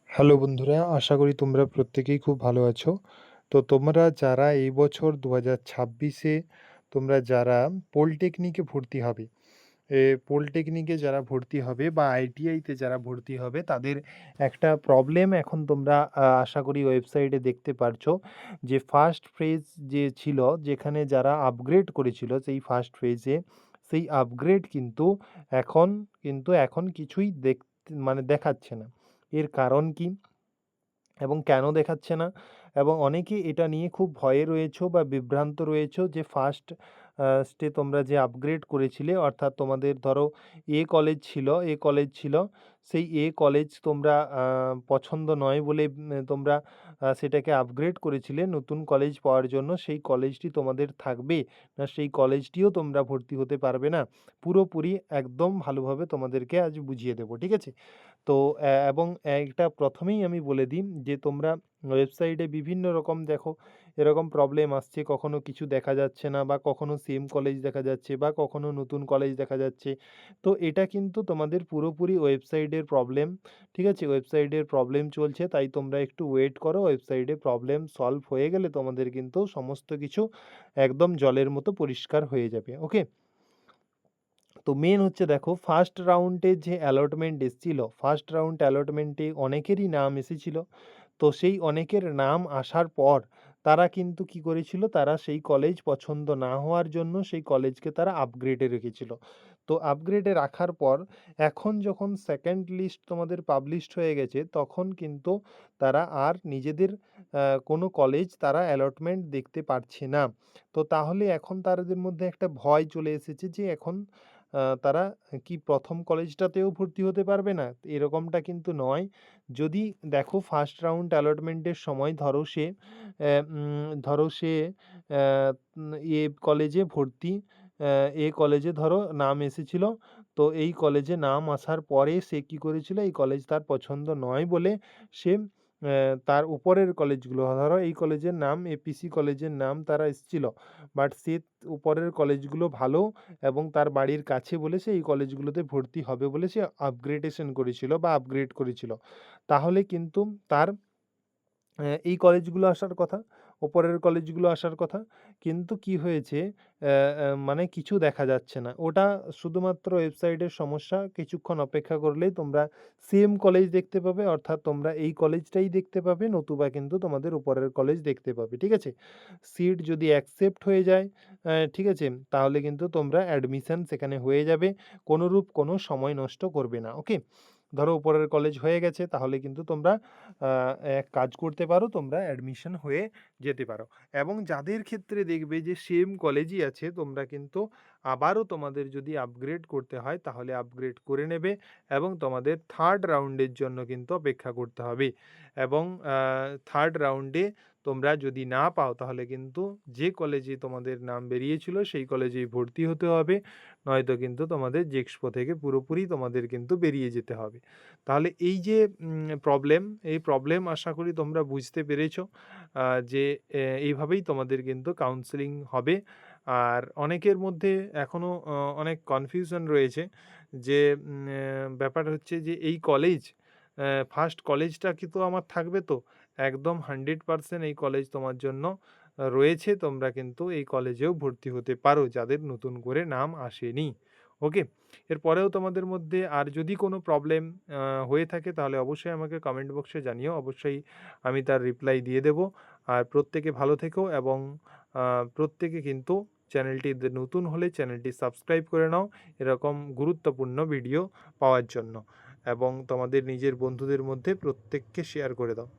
Hello বন্ধুরা, আশা করি তোমরা প্রত্যেকেই খুব ভালো আছো। তো তোমরা যারা এই বছর ২০২৬-এ তোমরা যারা পলিটেকনিকে ভর্তি হবে, পলিটেকনিকে যারা ভর্তি হবে বা আইটিআইতে যারা ভর্তি হবে তাদের একটা প্রবলেম এখন তোমরা আশা করি ওয়েবসাইটে দেখতে পারছো যে ফার্স্ট ফেজ যে ছিল যেখানে যারা আপগ্রেড করেছিল সেই ফার্স্ট ফেজে সেই আপগ্রেড কিন্তু এখন কিছুই মানে দেখাচ্ছে না। এর কারণ কি এবং কেন দেখাচ্ছে না? এবং অনেকে এটা নিয়ে খুব ভয়ে রয়েছো বা বিভ্রান্ত রয়েছো যে ফার্স্টে তোমরা যে আপগ্রেড করেছিলে অর্থাৎ তোমাদের ধরো এ কলেজ ছিল সেই কলেজ তোমরা পছন্দ নয় বলে তোমরা সেটাকে আপগ্রেড করেছিলে নতুন কলেজ পাওয়ার জন্য। সেই কলেজটি তোমাদের থাকবে না সেই কলেজটিও তোমরা ভর্তি হতে পারবে না। পুরোপুরি একদম ভালোভাবে তোমাদেরকে আজ বুঝিয়ে দেবো, ঠিক আছে? তো এবং এটা প্রথমেই আমি বলে দিই যে তোমরা ওয়েবসাইটে বিভিন্ন রকম দেখো এরকম প্রবলেম আসছে, কখনো কিছু দেখা যাচ্ছে না বা কখনো সেম কলেজ দেখা যাচ্ছে বা কখনো নতুন কলেজ দেখা যাচ্ছে। তো এটা কিন্তু তোমাদের পুরোপুরি ওয়েবসাইটের প্রবলেম, ঠিক আছে? ওয়েবসাইটের প্রবলেম চলছে, তাই তোমরা একটু ওয়েট করো। ওয়েবসাইটে প্রবলেম সলভ হয়ে গেলে তোমাদের কিন্তু সমস্ত কিছু একদম জলের মতো পরিষ্কার হয়ে যাবে, ওকে? তো মেন হচ্ছে দেখো ফার্স্ট রাউন্ডে যে অ্যালটমেন্ট এসেছিল, ফার্স্ট রাউন্ড অ্যালটমেন্টে অনেকেরই নাম এসেছিল। তো সেই অনেকের নাম আসার পর তারা কিন্তু কি করেছিল, তারা সেই কলেজ পছন্দ না হওয়ার জন্য সেই কলেজকে তারা আপগ্রেডে রেখেছিল। তো আপগ্রেডে রাখার পর এখন যখন সেকেন্ড লিস্ট তোমাদের পাবলিশড হয়ে গেছে তখন কিন্তু তারা আর নিজেদের কোনো কলেজ তারা অ্যালটমেন্ট দেখতে পারছে না। তো তাহলে এখন তাদের মধ্যে একটা ভয় চলে এসেছে যে এখন তারা কি প্রথম কলেজটাতেও ভর্তি হতে পারবে না? এরকমটা কিন্তু নয়। যদি দেখো ফার্স্ট রাউন্ড অ্যালটমেন্টের সময় ধরো সে আহ, এ কলেজে ভর্তি এ কলেজে ধরো নাম এসেছিল। তো এই কলেজে নাম আসার পরে সে কি করেছিল, এই কলেজ তার পছন্দ নয় বলে সে তার উপরের কলেজগুলো ধরো এই কলেজের নাম এপিসি কলেজের নাম তারা এসেছিল, বাট সে উপরের কলেজগুলো ভালো এবং তার বাড়ির কাছে বলে সে এই কলেজগুলোতে ভর্তি হবে বলে সে আপগ্রেডেশন করেছিল বা আপগ্রেড করেছিল। তাহলে কিন্তু তার এই কলেজগুলো আসার কথা, ওপরের কলেজগুলো আসার কথা। কিন্তু কি হয়েছে, মানে কিছু দেখা যাচ্ছে না। ওটা শুধুমাত্র ওয়েবসাইটের সমস্যা। কিছুক্ষণ অপেক্ষা করলেই তোমরা সেম কলেজ দেখতে পাবে, অর্থাৎ তোমরা এই কলেজটাই দেখতে পাবে, নতুবা কিন্তু তোমাদের উপরের কলেজ দেখতে পাবে, ঠিক আছে? সিট যদি অ্যাকসেপ্ট হয়ে যায়, ঠিক আছে? তাহলে কিন্তু তোমরা অ্যাডমিশন সেখানে হয়ে যাবে। কোনোরূপ কোনো সময় নষ্ট করবে না, ওকে? ধরো উপরের কলেজ হয়ে গেছে তাহলে কিন্তু তোমরা এক কাজ করতে পারো, তোমরা অ্যাডমিশন হয়ে যেতে পারো। এবং যাদের ক্ষেত্রে দেখবে যে সেম কলেজই আছে তোমরা কিন্তু আবারও তোমাদের যদি আপগ্রেড করতে হয় তাহলে আপগ্রেড করে নেবে এবং তোমাদের থার্ড রাউন্ডের জন্য কিন্তু অপেক্ষা করতে হবে। এবং থার্ড রাউন্ডে তোমরা যদি না পাও তাহলে কিন্তু যে কলেজে তোমাদের নাম বেরিয়েছিল সেই কলেজেই ভর্তি হতে হবে, নয়তো কিন্তু তোমাদের জেক্সপো থেকে পুরোপুরি তোমাদের কিন্তু বেরিয়ে যেতে হবে। তাহলে এই যে এই প্রবলেম আশা করি তোমরা বুঝতে পেরেছো, যে এইভাবেই তোমাদের কিন্তু কাউন্সেলিং হবে। আর অনেকের মধ্যে এখনও অনেক কনফিউশন রয়েছে যে ব্যাপার হচ্ছে যে এই কলেজ ফার্স্ট কলেজটা কি তো আমার থাকবে? তো একদম 100% এই কলেজ তোমার জন্য রয়েছে। তোমরা কিন্তু এই কলেজেও ভর্তি হতে পারো যাদের নতুন করে নাম আসেনি, ওকে? এরপরেও তোমাদের মধ্যে আর যদি কোনো প্রবলেম হয়ে থাকে তাহলে অবশ্যই আমাকে কমেন্ট বক্সে জানিও, অবশ্যই আমি তার রিপ্লাই দিয়ে দেব। আর প্রত্যেকে ভালো থেকো এবং প্রত্যেকে কিন্তু চ্যানেলটি নতুন হলে চ্যানেলটি সাবস্ক্রাইব করে নাও এরকম গুরুত্বপূর্ণ ভিডিও পাওয়ার জন্য, এবং তোমাদের নিজের বন্ধুদের মধ্যে প্রত্যেককে শেয়ার করে দাও।